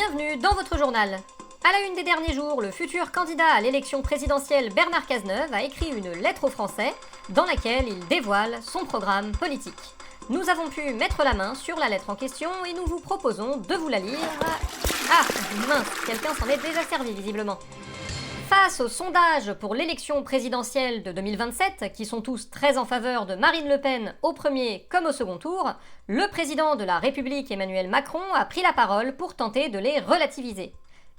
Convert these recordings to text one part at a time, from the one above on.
Bienvenue dans votre journal. À la une des derniers jours, le futur candidat à l'élection présidentielle Bernard Cazeneuve a écrit une lettre aux Français dans laquelle il dévoile son programme politique. Nous avons pu mettre la main sur la lettre en question et nous vous proposons de vous la lire. Ah, mince, quelqu'un s'en est déjà servi visiblement. Face aux sondages pour l'élection présidentielle de 2027, qui sont tous très en faveur de Marine Le Pen au premier comme au second tour, le président de la République Emmanuel Macron a pris la parole pour tenter de les relativiser.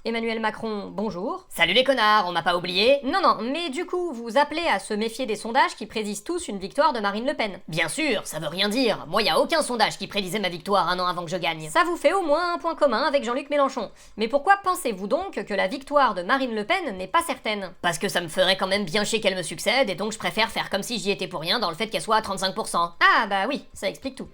Emmanuel Macron, bonjour. Salut les connards, on m'a pas oublié? Non, mais du coup, vous appelez à se méfier des sondages qui prédisent tous une victoire de Marine Le Pen. Bien sûr, ça veut rien dire. Moi, y a aucun sondage qui prédisait ma victoire un an avant que je gagne. Ça vous fait au moins un point commun avec Jean-Luc Mélenchon. Mais pourquoi pensez-vous donc que la victoire de Marine Le Pen n'est pas certaine? Parce que ça me ferait quand même bien chier qu'elle me succède, et donc je préfère faire comme si j'y étais pour rien dans le fait qu'elle soit à 35%. Ah bah oui, ça explique tout.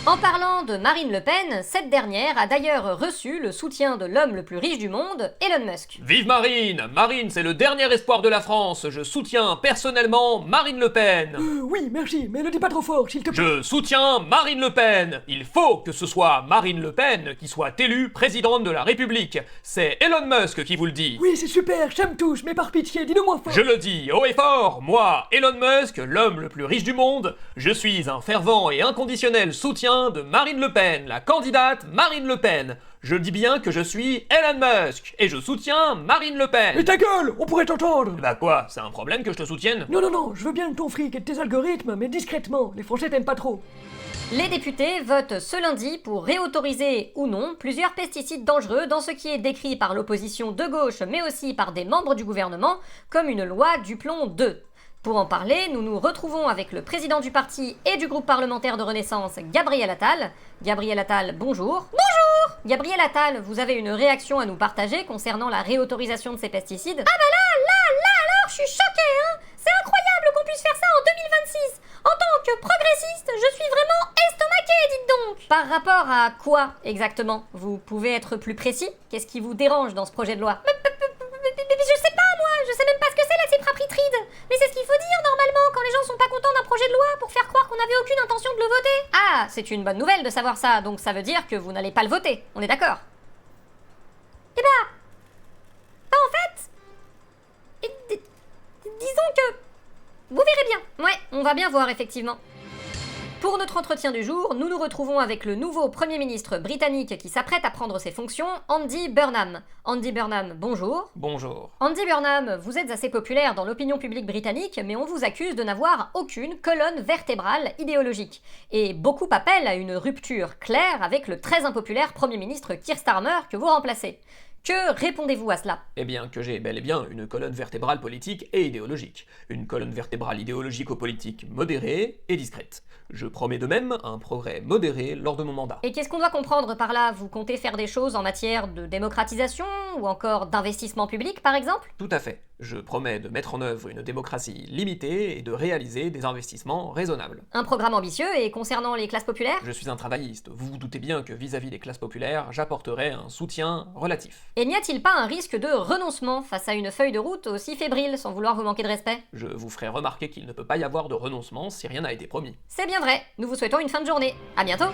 En parlant de Marine Le Pen, cette dernière a d'ailleurs reçu le soutien de l'homme le plus riche du monde, Elon Musk. Vive Marine! Marine, c'est le dernier espoir de la France. Je soutiens personnellement Marine Le Pen. Oui, merci, mais ne dis pas trop fort, s'il te plaît. Je soutiens Marine Le Pen. Il faut que ce soit Marine Le Pen qui soit élue présidente de la République. C'est Elon Musk qui vous le dit. Oui, c'est super, j'aime tous, mais par pitié, dis-le moins fort. Je le dis haut et fort, moi, Elon Musk, l'homme le plus riche du monde, je suis un fervent et inconditionnel soutien de Marine Le Pen, la candidate Marine Le Pen. Je dis bien que je suis Elon Musk, et je soutiens Marine Le Pen. Mais ta gueule, on pourrait t'entendre. Bah quoi, c'est un problème que je te soutienne? Non, je veux bien de ton fric et de tes algorithmes, mais discrètement, les Français t'aiment pas trop. Les députés votent ce lundi pour réautoriser ou non plusieurs pesticides dangereux dans ce qui est décrit par l'opposition de gauche mais aussi par des membres du gouvernement comme une loi du plomb 2. Pour en parler, nous nous retrouvons avec le président du parti et du groupe parlementaire de Renaissance, Gabriel Attal. Gabriel Attal, bonjour. Bonjour. Gabriel Attal, vous avez une réaction à nous partager concernant la réautorisation de ces pesticides? Ah bah là, alors, je suis choquée, hein. C'est incroyable qu'on puisse faire ça en 2026. En tant que progressiste, je suis vraiment estomaquée, dites donc. Par rapport à quoi, exactement? Vous pouvez être plus précis? Qu'est-ce qui vous dérange dans ce projet de loi? Je sais pas, moi, je sais même pas ce que c'est la cyprapritride. Mais c'est ce qu'il faut dire normalement quand les gens sont pas contents d'un projet de loi pour faire croire qu'on n'avait aucune intention de le voter. Ah, c'est une bonne nouvelle de savoir ça, donc ça veut dire que vous n'allez pas le voter, on est d'accord? Eh bah en fait, disons que vous verrez bien. Ouais, on va bien voir effectivement. Pour notre entretien du jour, nous nous retrouvons avec le nouveau Premier ministre britannique qui s'apprête à prendre ses fonctions, Andy Burnham. Andy Burnham, bonjour. Bonjour. Andy Burnham, vous êtes assez populaire dans l'opinion publique britannique, mais on vous accuse de n'avoir aucune colonne vertébrale idéologique. Et beaucoup appellent à une rupture claire avec le très impopulaire Premier ministre Keir Starmer que vous remplacez. Que répondez-vous à cela? Eh bien, que j'ai bel et bien une colonne vertébrale politique et idéologique. Une colonne vertébrale idéologico-politique modérée et discrète. Je promets de même un progrès modéré lors de mon mandat. Et qu'est-ce qu'on doit comprendre par là? Vous comptez faire des choses en matière de démocratisation ou encore d'investissement public, par exemple? Tout à fait. Je promets de mettre en œuvre une démocratie limitée et de réaliser des investissements raisonnables. Un programme ambitieux et concernant les classes populaires? Je suis un travailliste. Vous vous doutez bien que vis-à-vis des classes populaires, j'apporterai un soutien relatif. Et n'y a-t-il pas un risque de renoncement face à une feuille de route aussi fébrile, sans vouloir vous manquer de respect? Je vous ferai remarquer qu'il ne peut pas y avoir de renoncement si rien n'a été promis. C'est bien vrai. Nous vous souhaitons une fin de journée. À bientôt!